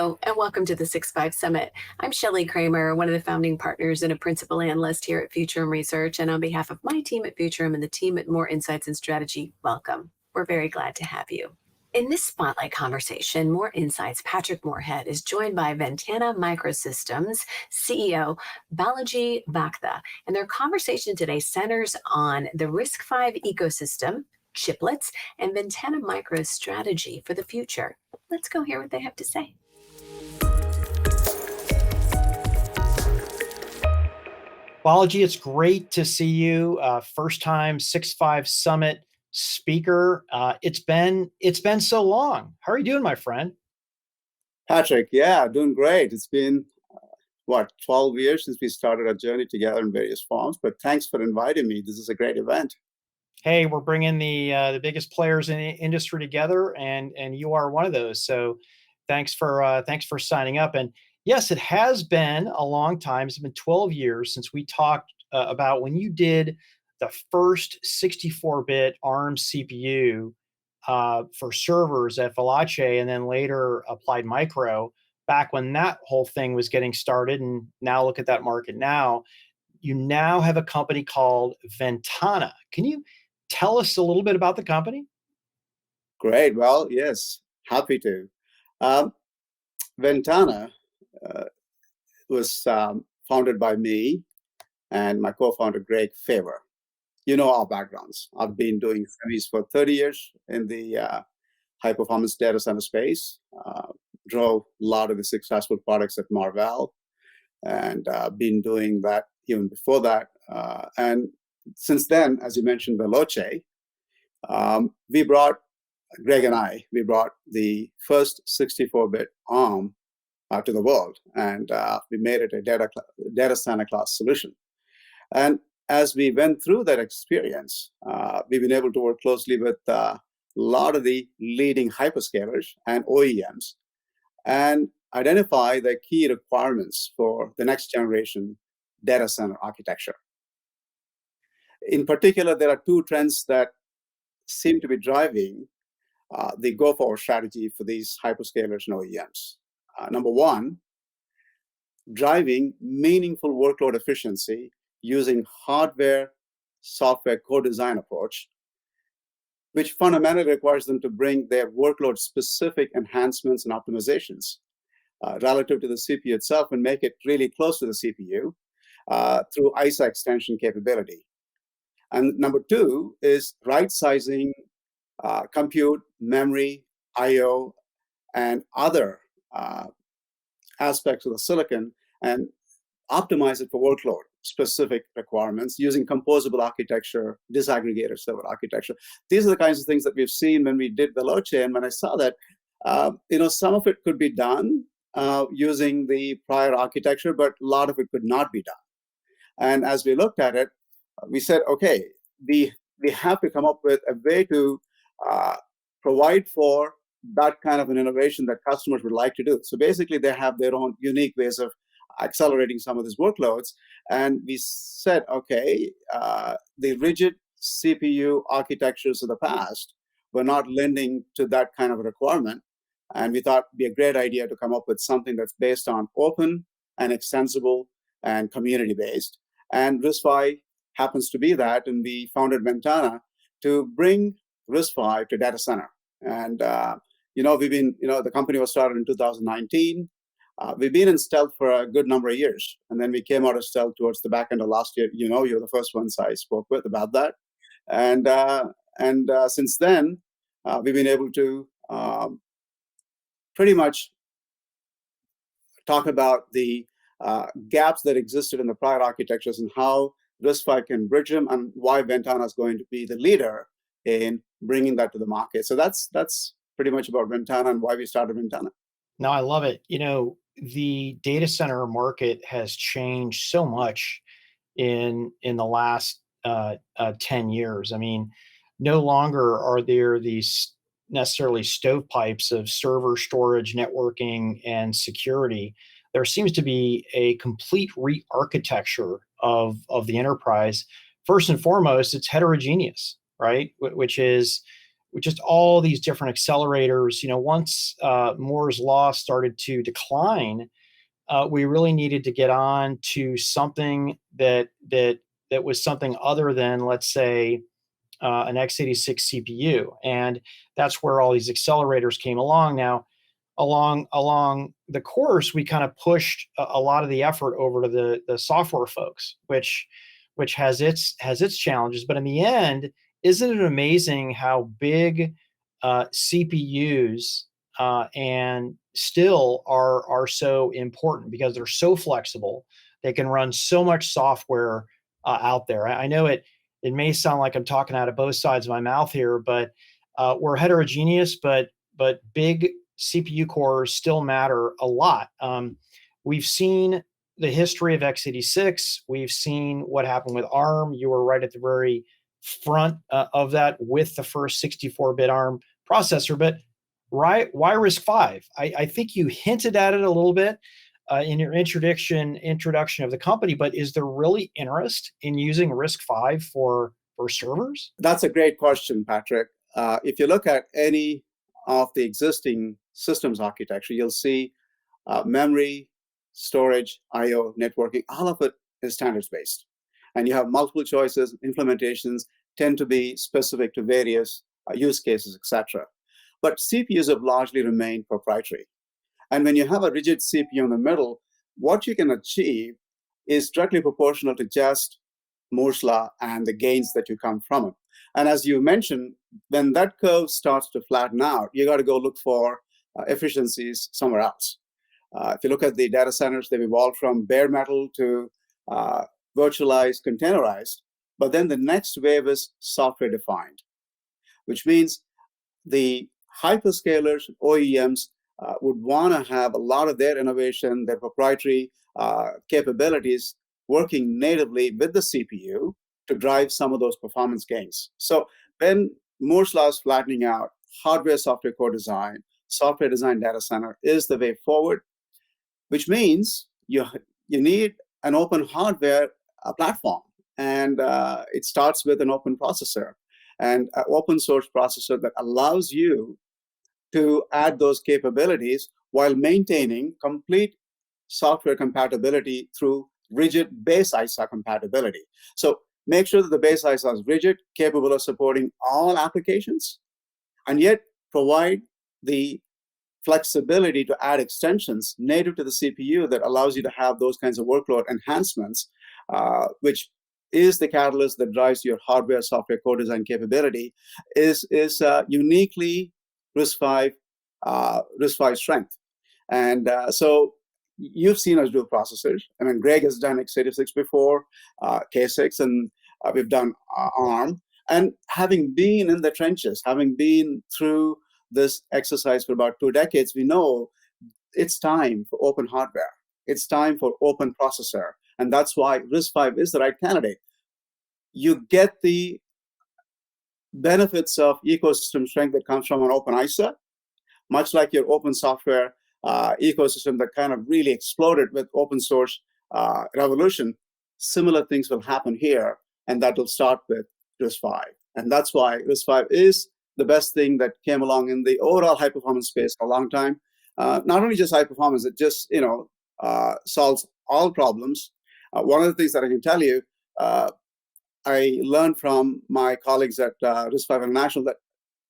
Hello, and welcome to the 6.5 Summit. I'm Shelley Kramer, one of the founding partners and a principal analyst here at Futurum Research. And on behalf of my team at Futurum and the team at More Insights and Strategy, welcome. We're very glad to have you. In this spotlight conversation, More Insights, Patrick Moorhead is joined by Ventana Microsystems CEO Balaji Baktha. And their conversation today centers on the RISC-V ecosystem, chiplets, and Ventana Micro's strategy for the future. Let's go hear what they have to say. Balaji, it's great to see you. First time 6.5 Summit speaker. It's been so long. How are you doing, my friend? Patrick, yeah, doing great. It's been 12 years since we started our journey together in various forms. But thanks for inviting me. This is a great event. Hey, we're bringing the biggest players in the industry together, and you are one of those. So, thanks for signing up. And yes, it has been a long time. It's been 12 years since we talked about when you did the first 64-bit ARM CPU for servers at Balaji, and then later Applied Micro. Back when that whole thing was getting started, and now look at that market now. You now have a company called Ventana. Can you tell us a little bit about the company? Great. Well, yes, happy to. Ventana was founded by me and my co-founder, Greg Favor. You know our backgrounds. I've been doing semis for 30 years in the high-performance data center space, drove a lot of the successful products at Marvell, and been doing that even before that. And since then, as you mentioned, Balaji, Greg and I brought the first 64-bit ARM to the world, and we made it a data center class solution. And as we went through that experience, we've been able to work closely with a lot of the leading hyperscalers and OEMs and identify the key requirements for the next generation data center architecture. In particular, there are two trends that seem to be driving the go-forward strategy for these hyperscalers and OEMs. Number one, driving meaningful workload efficiency using hardware-software co-design approach, which fundamentally requires them to bring their workload-specific enhancements and optimizations relative to the CPU itself and make it really close to the CPU through ISA extension capability. And number two is right-sizing compute, memory, I/O, and other aspects of the silicon and optimize it for workload-specific requirements using composable architecture, disaggregated server architecture. These are the kinds of things that we've seen when we did Balaji, and when I saw that, some of it could be done using the prior architecture, but a lot of it could not be done. And as we looked at it, we said, okay, we have to come up with a way to provide for that kind of an innovation that customers would like to do. So basically, they have their own unique ways of accelerating some of these workloads. And we said, okay, the rigid CPU architectures of the past were not lending to that kind of a requirement. And we thought it'd be a great idea to come up with something that's based on open and extensible and community-based. And RISC-V happens to be that, and we founded Ventana to bring RISC-V to data center. And we've been, the company was started in 2019. We've been in stealth for a good number of years, and then we came out of stealth towards the back end of last year. You're the first ones I spoke with about that, and since then, we've been able to pretty much talk about the gaps that existed in the prior architectures and how RISC-V can bridge them, and why Ventana is going to be the leader in bringing that to the market. So that's pretty much about Ventana and why we started Ventana. No, I love it. The data center market has changed so much in the last 10 years. I mean, no longer are there these necessarily stovepipes of server storage, networking, and security. There seems to be a complete re-architecture of the enterprise. First and foremost, it's heterogeneous, right? Which is just all these different accelerators. Once Moore's law started to decline, we really needed to get on to something that was something other than, let's say, an x86 CPU, and that's where all these accelerators came along. Now, along the course, we kind of pushed a lot of the effort over to the software folks, which has its challenges. But in the end, isn't it amazing how big CPUs and still are so important, because they're so flexible. They can run so much software out there. I know it may sound like I'm talking out of both sides of my mouth here, but we're heterogeneous, but big CPU cores still matter a lot. We've seen the history of x86. We've seen what happened with ARM. You were right at the very front of that with the first 64-bit ARM processor. But why RISC-V? I think you hinted at it a little bit in your introduction of the company, but is there really interest in using RISC-V for servers? That's a great question, Patrick. If you look at any of the existing systems architecture, you'll see memory, storage, I/O, networking, all of it is standards-based. And you have multiple choices. Implementations tend to be specific to various use cases, etc. But CPUs have largely remained proprietary. And when you have a rigid CPU in the middle, what you can achieve is directly proportional to just Moore's law and the gains that you come from it. And as you mentioned, when that curve starts to flatten out, you got to go look for efficiencies somewhere else. If you look at the data centers, they've evolved from bare metal to virtualized, containerized. But then the next wave is software defined, which means the hyperscalers, OEMs, would want to have a lot of their innovation, their proprietary capabilities working natively with the CPU to drive some of those performance gains. So when Moore's law is flattening out, hardware-software co-design, software-defined data center is the way forward, which means you need an open hardware platform. And it starts with an open processor and an open source processor that allows you to add those capabilities while maintaining complete software compatibility through rigid base ISA compatibility. So make sure that the base ISA is rigid, capable of supporting all applications, and yet provide the flexibility to add extensions native to the CPU that allows you to have those kinds of workload enhancements, which is the catalyst that drives your hardware software co-design capability, is uniquely RISC-V strength. And so you've seen us do processors. I mean, Greg has done x86 before, K6, and we've done ARM. And having been in the trenches, having been through this exercise for about 2 decades, we know it's time for open hardware. It's time for open processor. And that's why RISC-V is the right candidate. You get the benefits of ecosystem strength that comes from an open ISA, much like your open software ecosystem that kind of really exploded with open source revolution. Similar things will happen here, and that will start with RISC-V. And that's why RISC-V is the best thing that came along in the overall high performance space for a long time. Not only just high performance, it just solves all problems. One of the things that I can tell you, I learned from my colleagues at RISC-V International that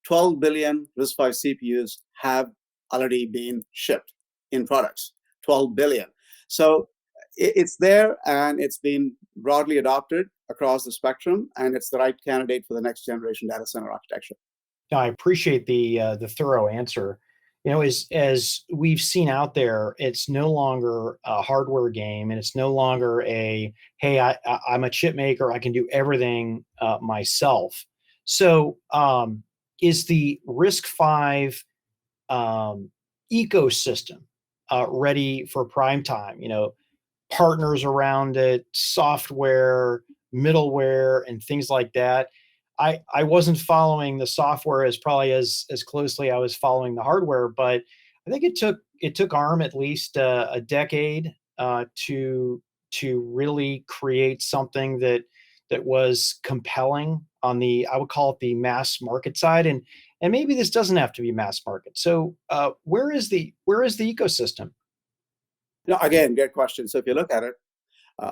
12 billion RISC-V CPUs have already been shipped in products. 12 billion. So it's there, and it's been broadly adopted across the spectrum, and it's the right candidate for the next generation data center architecture. I appreciate the thorough answer. As we've seen out there, it's no longer a hardware game, and it's no longer hey, I'm a chip maker, I can do everything myself. So is the RISC-V ecosystem ready for prime time? Partners around it, software, middleware, and things like that. I wasn't following the software as closely I was following the hardware, but I think it took ARM at least a decade to really create something that that was compelling on the, I would call it the mass market side, and maybe this doesn't have to be mass market. So where is the ecosystem? Again, great question. So if you look at it,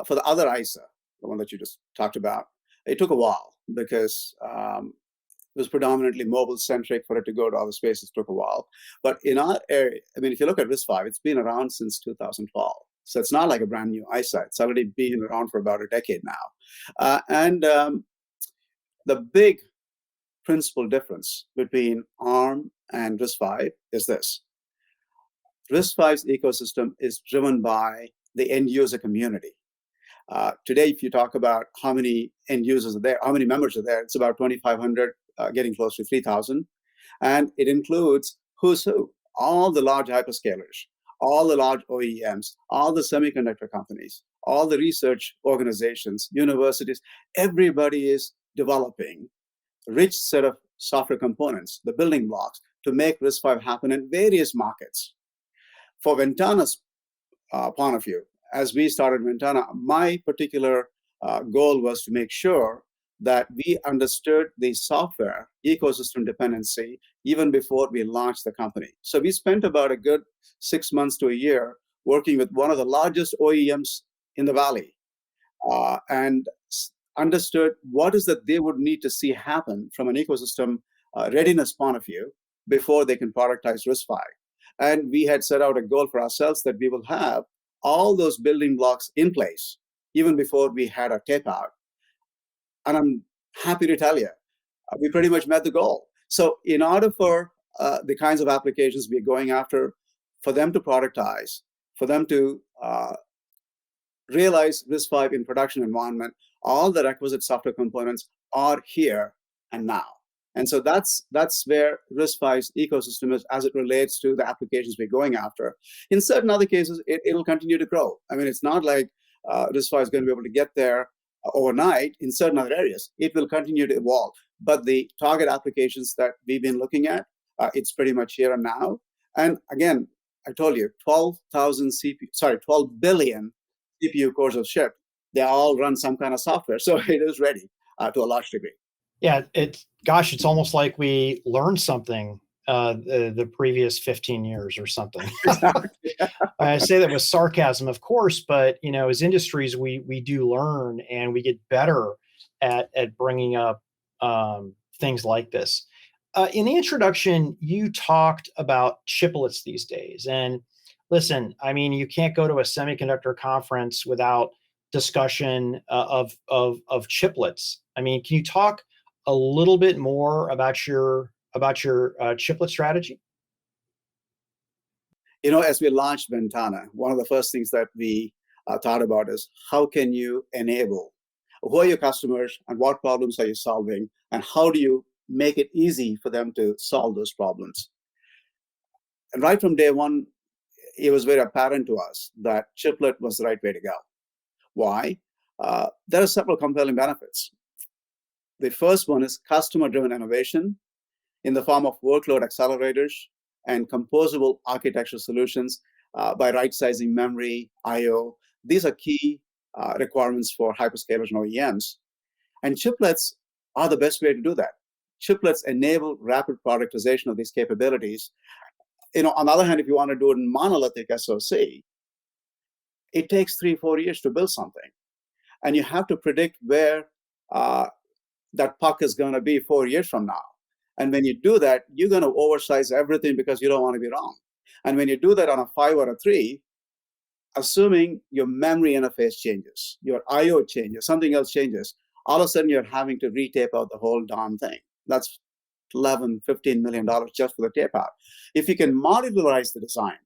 for the other ISA, the one that you just talked about, it took a while because it was predominantly mobile centric. For it to go to other spaces took a while. But in our area, I mean, if you look at RISC-V, it's been around since 2012. So it's not like a brand new ISA. It's already been around for about a decade now. And the big principal difference between ARM and RISC-V is this. RISC-V's ecosystem is driven by the end user community. Today, if you talk about how many end users are there, how many members are there, it's about 2,500, getting close to 3,000. And it includes who's who, all the large hyperscalers, all the large OEMs, all the semiconductor companies, all the research organizations, universities. Everybody is developing a rich set of software components, the building blocks, to make RISC-V happen in various markets. For Ventana's point of view, as we started Ventana, my particular goal was to make sure that we understood the software ecosystem dependency even before we launched the company. So we spent about a good 6 months to a year working with one of the largest OEMs in the Valley and understood what is that they would need to see happen from an ecosystem readiness point of view before they can productize RISC-V. And we had set out a goal for ourselves that we will have all those building blocks in place even before we had our tape out. And I'm happy to tell you, we pretty much met the goal. So in order for the kinds of applications we're going after, for them to productize, for them to realize RISC-V in production environment, all the requisite software components are here and now. And so that's where RISC-V's ecosystem is as it relates to the applications we're going after. In certain other cases, it'll continue to grow. I mean, it's not like RISC-V is going to be able to get there overnight. In certain other areas, it will continue to evolve. But the target applications that we've been looking at, it's pretty much here and now. And again, I told you, 12 billion CPU cores have shipped. They all run some kind of software. So it is ready to a large degree. Yeah, it's almost like we learned something the previous 15 years or something. I say that with sarcasm, of course, but as industries, we do learn and we get better at bringing up things like this. In the introduction, you talked about chiplets these days, and listen, I mean, you can't go to a semiconductor conference without discussion of chiplets. I mean, can you talk a little bit more about your chiplet strategy? As we launched Ventana, one of the first things that we thought about is how can you enable, who are your customers and what problems are you solving, and how do you make it easy for them to solve those problems? And right from day one, it was very apparent to us that chiplet was the right way to go. Why? There are several compelling benefits. The first one is customer-driven innovation in the form of workload accelerators and composable architecture solutions by right-sizing memory, I/O. These are key requirements for hyperscalers and OEMs. And chiplets are the best way to do that. Chiplets enable rapid productization of these capabilities. On the other hand, if you want to do it in monolithic SoC, it takes 3-4 years to build something. And you have to predict where that puck is going to be 4 years from now. And when you do that, you're going to oversize everything because you don't want to be wrong. And when you do that on a 5 or a 3, assuming your memory interface changes, your I/O changes, something else changes, all of a sudden you're having to retape out the whole darn thing. That's $11-15 million just for the tape out. If you can modularize the design,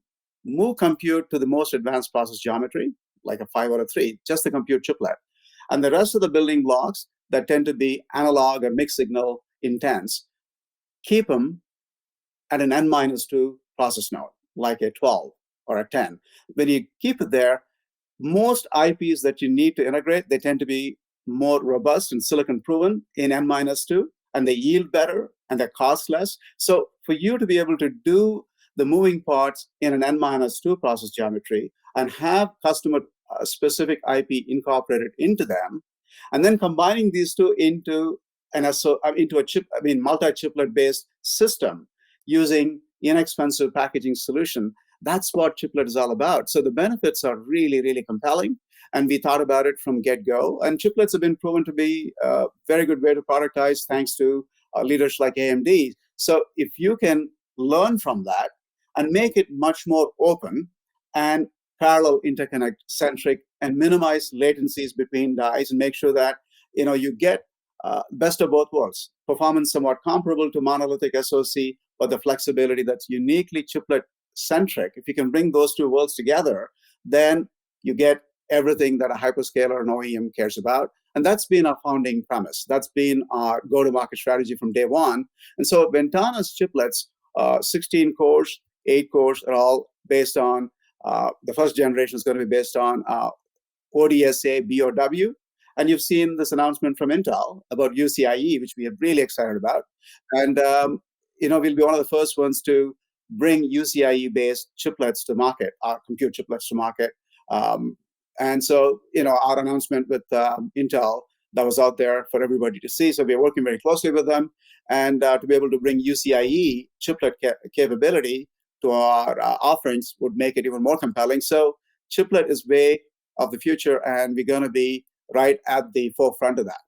move compute to the most advanced process geometry, like a 5 or a 3, just the compute chiplet, and the rest of the building blocks that tend to be analog or mixed signal intense, keep them at an N-2 process node, like a 12 or a 10. When you keep it there, most IPs that you need to integrate, they tend to be more robust and silicon proven in N-2, and they yield better and they cost less. So for you to be able to do the moving parts in an N-2 process geometry and have customer specific IP incorporated into them, And then combining these two into into a multi-chiplet based system using inexpensive packaging solution. That's what chiplet is all about. So the benefits are really, really compelling. And we thought about it from get-go. And chiplets have been proven to be a very good way to productize thanks to leaders like AMD. So if you can learn from that and make it much more open and parallel interconnect centric and minimize latencies between dies and make sure that you get best of both worlds. Performance somewhat comparable to monolithic SoC, but the flexibility that's uniquely chiplet centric. If you can bring those two worlds together, then you get everything that a hyperscaler and OEM cares about. And that's been our founding premise. That's been our go-to-market strategy from day one. And so Ventana's chiplets, 16 cores, 8 cores, are all based on, the first generation is going to be based on ODSA BOW. And you've seen this announcement from Intel about UCIe, which we are really excited about. And we'll be one of the first ones to bring UCIe-based chiplets to market, our compute chiplets to market. And so, our announcement with Intel that was out there for everybody to see. So we are working very closely with them, and to be able to bring UCIe chiplet capability to our offerings would make it even more compelling. So chiplet is way of the future, and we're going to be right at the forefront of that.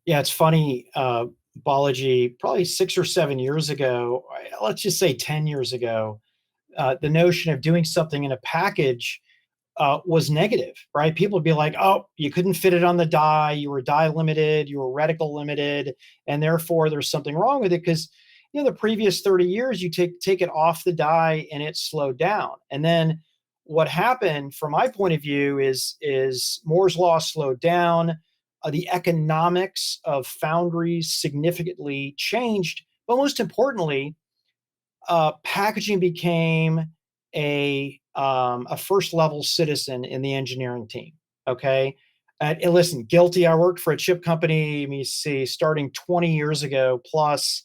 Yeah, it's funny, Balaji, probably 6 or 7 years ago, let's just say 10 years ago, the notion of doing something in a package was negative, right? People would be like, oh, you couldn't fit it on the die, you were die limited, you were reticle limited, and therefore there's something wrong with it because the previous 30 years, you take it off the die and it slowed down. And then what happened from my point of view is Moore's law slowed down. The economics of foundries significantly changed, but most importantly, packaging became a first level citizen in the engineering team. Okay, and listen, guilty. I worked for a chip company. Let me see, starting 20 years ago plus,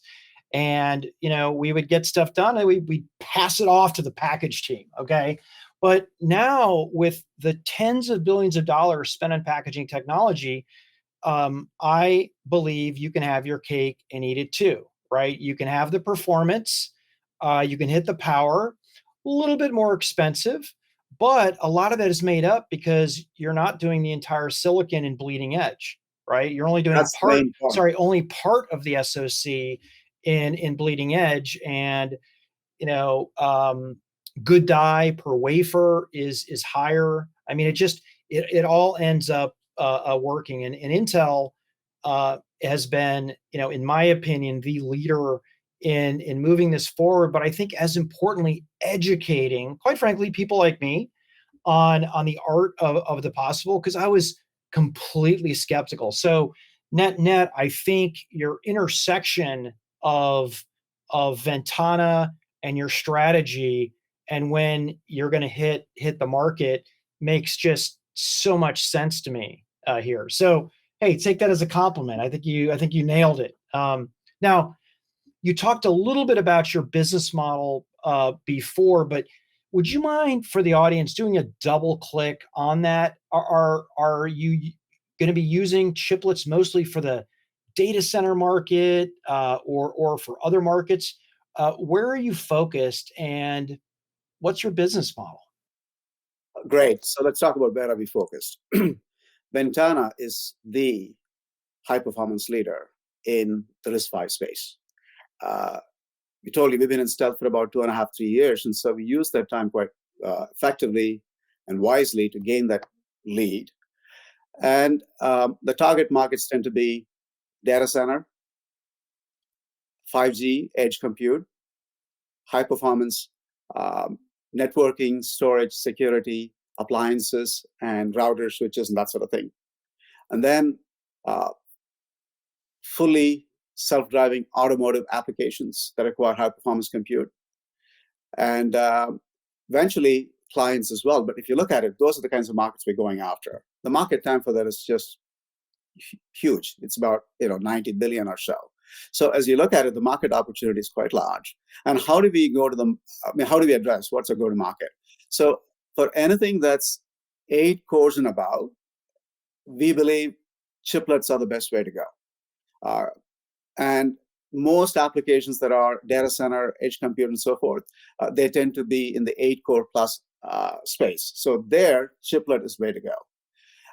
and we would get stuff done and we'd pass it off to the package team. Okay. But now with the tens of billions of dollars spent on packaging technology, I believe you can have your cake and eat it too, right? You can have the performance, you can hit the power, a little bit more expensive, but a lot of that is made up because you're not doing the entire silicon and bleeding edge, right? You're only doing only part of the SoC in bleeding edge, and good die per wafer is higher. I mean, it all ends up working. And Intel has been, in my opinion, the leader in moving this forward. But I think as importantly, educating, quite frankly, people like me on the art of the possible, because I was completely skeptical. So net, I think your intersection of Ventana and your strategy and when you're going to hit the market makes just so much sense to me here. So hey, take that as a compliment. I think you nailed it. Now, you talked a little bit about your business model before, but would you mind for the audience doing a double click on that? Are you going to be using chiplets mostly for the data center market or for other markets? Where are you focused, and what's your business model? Great. So let's talk about where are we focused. Ventana is the high performance leader in the RISC-V space. We told you we've been in stealth for about 2.5, 3 years. And so we used that time quite effectively and wisely to gain that lead. And the target markets tend to be data center, 5G, edge compute, high performance networking, storage, security, appliances, and routers, switches, and that sort of thing. And then fully self-driving automotive applications that require high-performance compute. And eventually clients as well. But if you look at it, those are the kinds of markets we're going after. The market time for that is just huge. It's about 90 billion or so. So as you look at it, the market opportunity is quite large. And how do we go to them? How do we address what's a go-to-market? So for anything that's 8 cores and above, we believe chiplets are the best way to go. And most applications that are data center, edge compute, and so forth, they tend to be in the 8-core plus space. So there, chiplet is way to go.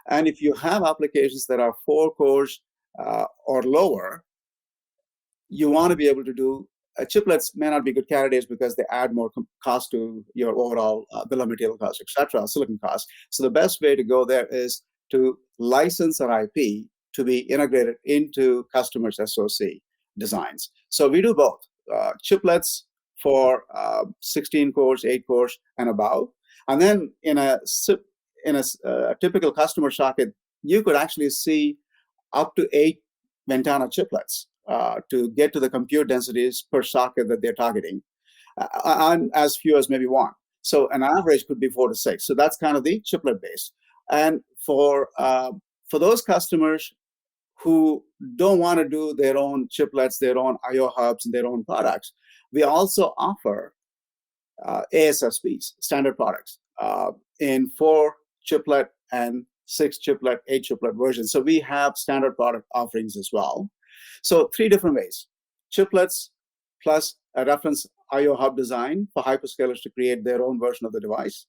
And if you have applications that are 4 cores or lower, you want to be able to do chiplets may not be good candidates because they add more cost to your overall bill of material cost, etc., silicon cost. So the best way to go there is to license our IP to be integrated into customers' SoC designs. So we do both chiplets for 16 cores, 8 cores, and above. And then in a typical customer socket, you could actually see up to 8 Ventana chiplets to get to the compute densities per socket that they're targeting, and as few as maybe 1. So an average could be 4 to 6. So that's kind of the chiplet base. And for those customers who don't want to do their own chiplets, their own I/O hubs, and their own products, we also offer ASSPs, standard products, in 4 chiplet and 6 chiplet, 8 chiplet versions. So we have standard product offerings as well. So 3 different ways: chiplets plus a reference I/O hub design for hyperscalers to create their own version of the device,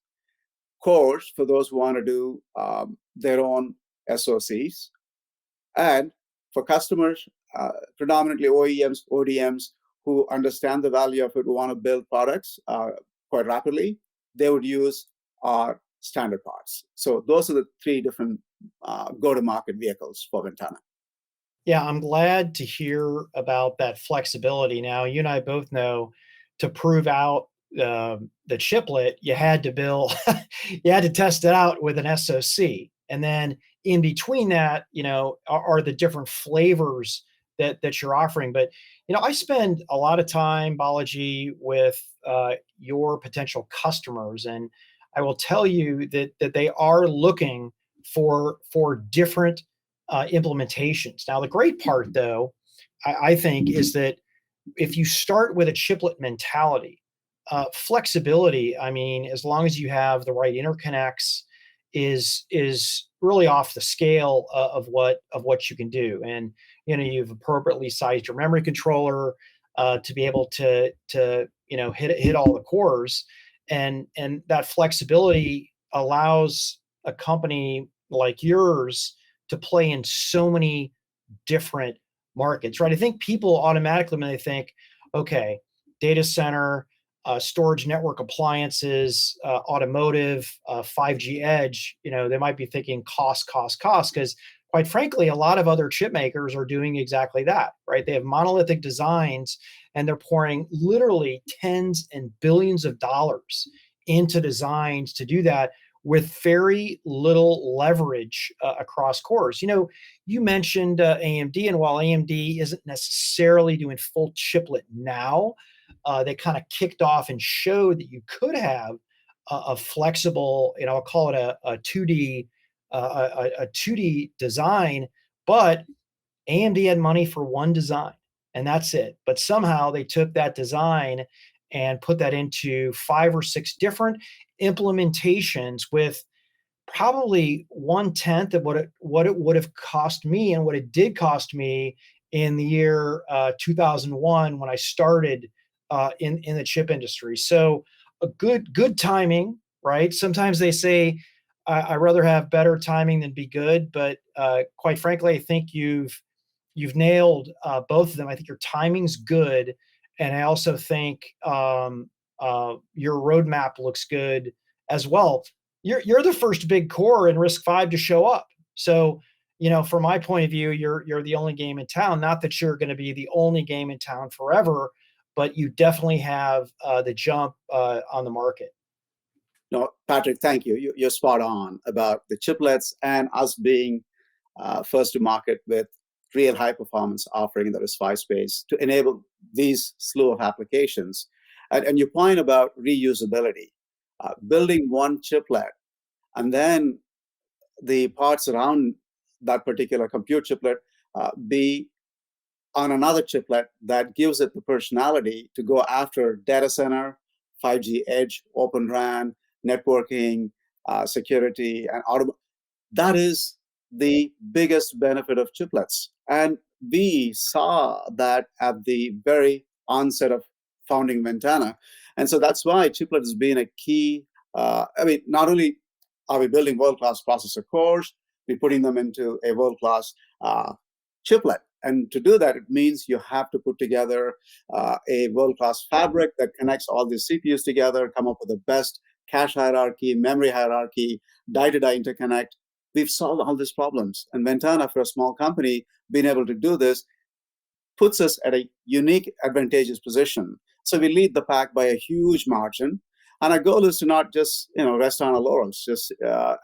cores for those who want to do their own SoCs, and for customers, predominantly OEMs, ODMs, who understand the value of it, who want to build products quite rapidly, they would use our standard parts. So those are the 3 different go-to-market vehicles for Ventana. Yeah, I'm glad to hear about that flexibility. Now, you and I both know to prove out the chiplet, you had to build, you had to test it out with an SoC. And then in between that, are the different flavors that you're offering. But, I spend a lot of time, Balaji, with your potential customers. And I will tell you that they are looking for different implementations. Now, the great part, though, I think, is that if you start with a chiplet mentality, flexibility, I mean, as long as you have the right interconnects, is really off the scale of what you can do. And you've appropriately sized your memory controller to be able to hit all the cores, and that flexibility allows a company like yours to play in so many different markets, right? I think people automatically, when they think, okay, data center, storage network appliances, automotive, 5G edge, they might be thinking cost, because quite frankly, a lot of other chip makers are doing exactly that, right? They have monolithic designs and they're pouring literally tens and billions of dollars into designs to do that with very little leverage across cores. You mentioned AMD, and while AMD isn't necessarily doing full chiplet now, they kind of kicked off and showed that you could have a flexible, I'll call it a 2D a 2D design, but AMD had money for one design, and that's it. But somehow they took that design and put that into 5 or 6 different implementations with probably 1/10 of what it would have cost me, and what it did cost me in the year 2001 when I started in the chip industry. So a good timing, right? Sometimes they say I rather have better timing than be good, but quite frankly, I think you've nailed both of them. I think your timing's good, and I also think your roadmap looks good as well. You're the first big core in RISC-V to show up. So, from my point of view, you're the only game in town. Not that you're going to be the only game in town forever, but you definitely have the jump on the market. No, Patrick, thank you. You're spot on about the chiplets and us being first to market with real high performance offering in the RISC-V space to enable these slew of applications. And your point about reusability, building one chiplet and then the parts around that particular compute chiplet be on another chiplet that gives it the personality to go after data center, 5G edge, open RAN, networking, security, and that is the biggest benefit of chiplets. And we saw that at the very onset of founding Ventana. And so that's why chiplet has been a key. Not only are we building world-class processor cores, we're putting them into a world-class chiplet. And to do that, it means you have to put together a world-class fabric that connects all these CPUs together, come up with the best cache hierarchy, memory hierarchy, die-to-die interconnect. We've solved all these problems. And Ventana, for a small company, being able to do this puts us at a unique, advantageous position. So we lead the pack by a huge margin. And our goal is to not just rest on our laurels. Just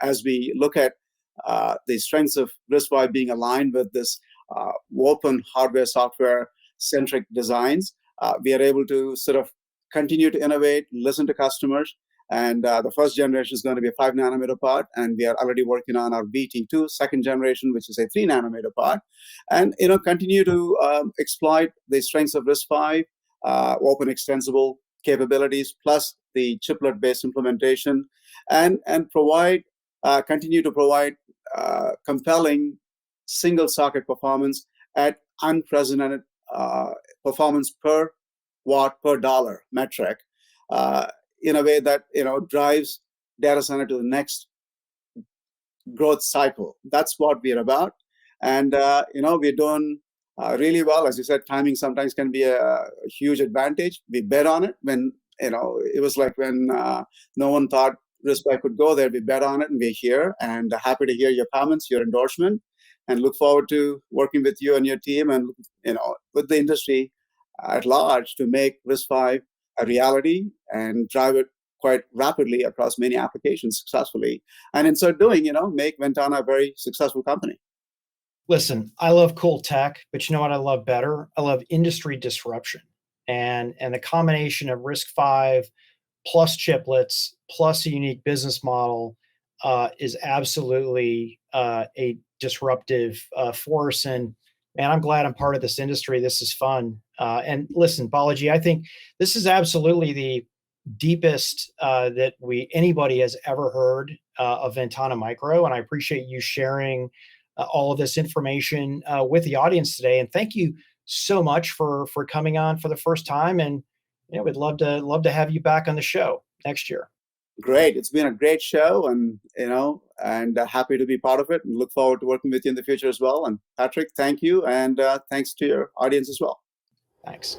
as we look at the strengths of RISC-V being aligned with this open hardware, software-centric designs, we are able to sort of continue to innovate, listen to customers. And the first generation is going to be a 5 nanometer part, and we are already working on our VT2 second generation, which is a 3 nanometer part, and continue to exploit the strengths of RISC-V, open extensible capabilities, plus the chiplet-based implementation, and continue to provide compelling single socket performance at unprecedented performance per watt per dollar metric. In a way that drives data center to the next growth cycle. That's what we're about, and we're doing really well. As you said, timing sometimes can be a huge advantage. We bet on it when it was like when no one thought RISC-V could go there. We bet on it, and we're here. And happy to hear your comments, your endorsement, and look forward to working with you and your team, and with the industry at large to make RISC-V a reality and drive it quite rapidly across many applications successfully. And in so doing, make Ventana a very successful company. Listen, I love cool tech, but you know what I love better? I love industry disruption. And the combination of RISC-V plus chiplets plus a unique business model is absolutely a disruptive force. And man, I'm glad I'm part of this industry. This is fun. And listen, Balaji, I think this is absolutely the deepest that anybody has ever heard of Ventana Micro. And I appreciate you sharing all of this information with the audience today. And thank you so much for coming on for the first time. And we'd love to have you back on the show next year. Great. It's been a great show, and happy to be part of it, and look forward to working with you in the future as well. And Patrick, thank you, and thanks to your audience as well. Thanks.